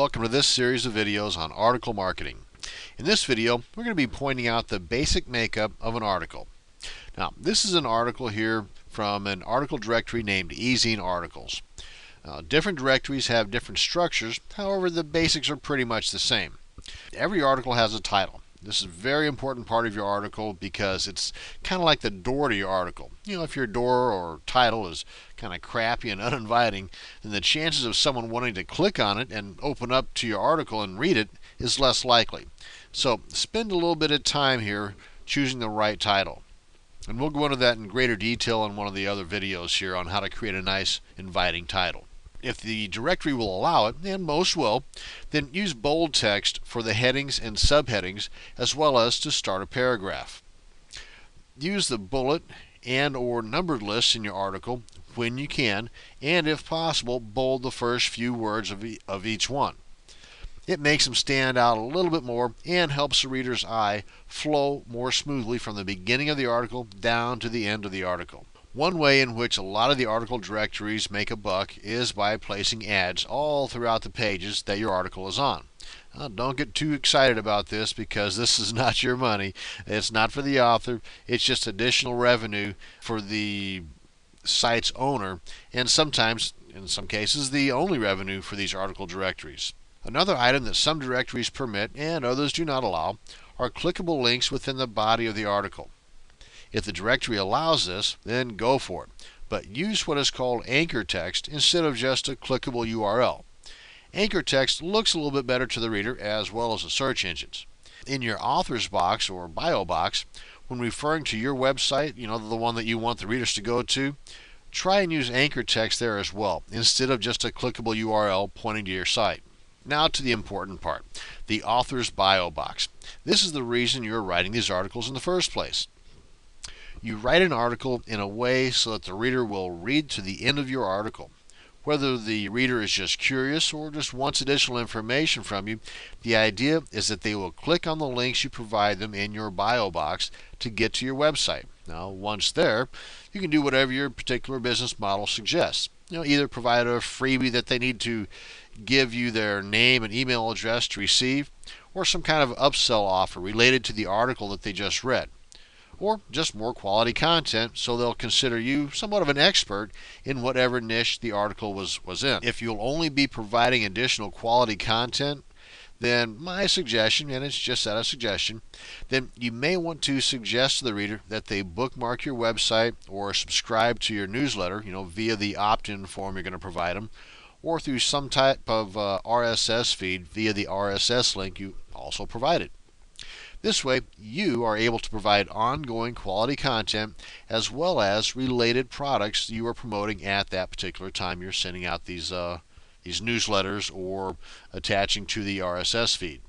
welcome to this series of videos on article marketing. In this video, we're going to be pointing out the basic makeup of an article. Now, this is an article here from an article directory named eZine Articles. Different directories have different structures, however, the basics are pretty much the same. Every article has a title. This is a very important part of your article because it's kind of like the door to your article. You know, if your door or title is kind of crappy and uninviting, then the chances of someone wanting to click on it and open up to your article and read it is less likely. So spend a little bit of time here choosing the right title. And we'll go into that in greater detail in one of the other videos here on how to create a nice, inviting title. If the directory will allow it, and most will, then use bold text for the headings and subheadings as well as to start a paragraph. Use the bullet and or numbered lists in your article when you can, and if possible, bold the first few words of each one. It makes them stand out a little bit more and helps the reader's eye flow more smoothly from the beginning of the article down to the end of the article. One way in which a lot of the article directories make a buck is by placing ads all throughout the pages that your article is on. Don't get too excited about this because this is not your money. It's not for the author. It's just additional revenue for the site's owner, and sometimes, in some cases, the only revenue for these article directories. Another item that some directories permit and others do not allow are clickable links within the body of the article. If the directory allows this, then go for it. But use what is called anchor text instead of just a clickable URL. Anchor text looks a little bit better to the reader as well as the search engines. In your author's box or bio box, when referring to your website, you know, the one that you want the readers to go to, try and use anchor text there as well, instead of just a clickable URL pointing to your site. Now to the important part, the author's bio box. This is the reason you're writing these articles in the first place. You write an article in a way so that the reader will read to the end of your article. Whether the reader is just curious or just wants additional information from you, the idea is that they will click on the links you provide them in your bio box to get to your website. Now, once there, you can do whatever your particular business model suggests. You know, either provide a freebie that they need to give you their name and email address to receive, or some kind of upsell offer related to the article that they just read. Or just more quality content so they'll consider you somewhat of an expert in whatever niche the article was in. If you'll only be providing additional quality content, then my suggestion, and it's just that a suggestion, then you may want to suggest to the reader that they bookmark your website or subscribe to your newsletter, you know, via the opt-in form you're going to provide them, or through some type of RSS feed via the RSS link you also provided. This way, you are able to provide ongoing quality content as well as related products you are promoting at that particular time you're sending out these newsletters or attaching to the RSS feed.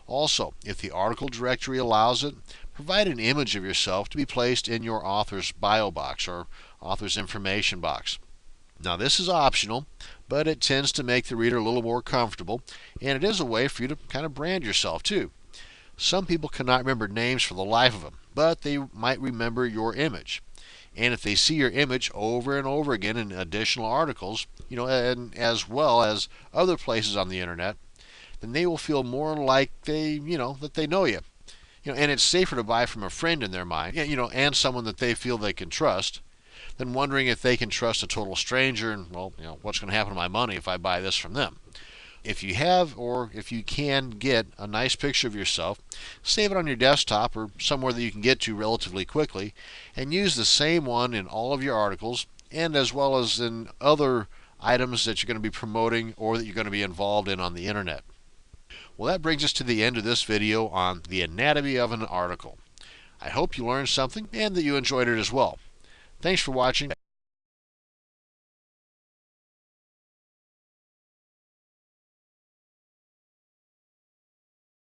Also, if the article directory allows it, provide an image of yourself to be placed in your author's bio box or author's information box. Now, this is optional, but it tends to make the reader a little more comfortable, and it is a way for you to kind of brand yourself too. Some people cannot remember names for the life of them, but they might remember your image. And if they see your image over and over again in additional articles, you know, and as well as other places on the internet, then they will feel more like that they know you. You know, and it's safer to buy from a friend in their mind, you know, and someone that they feel they can trust, than wondering if they can trust a total stranger and, well, you know, what's going to happen to my money if I buy this from them. If you have, or if you can get a nice picture of yourself, save it on your desktop or somewhere that you can get to relatively quickly, and use the same one in all of your articles, and as well as in other items that you're going to be promoting or that you're going to be involved in on the internet. Well, that brings us to the end of this video on the anatomy of an article. I hope you learned something and that you enjoyed it as well. Thanks for watching.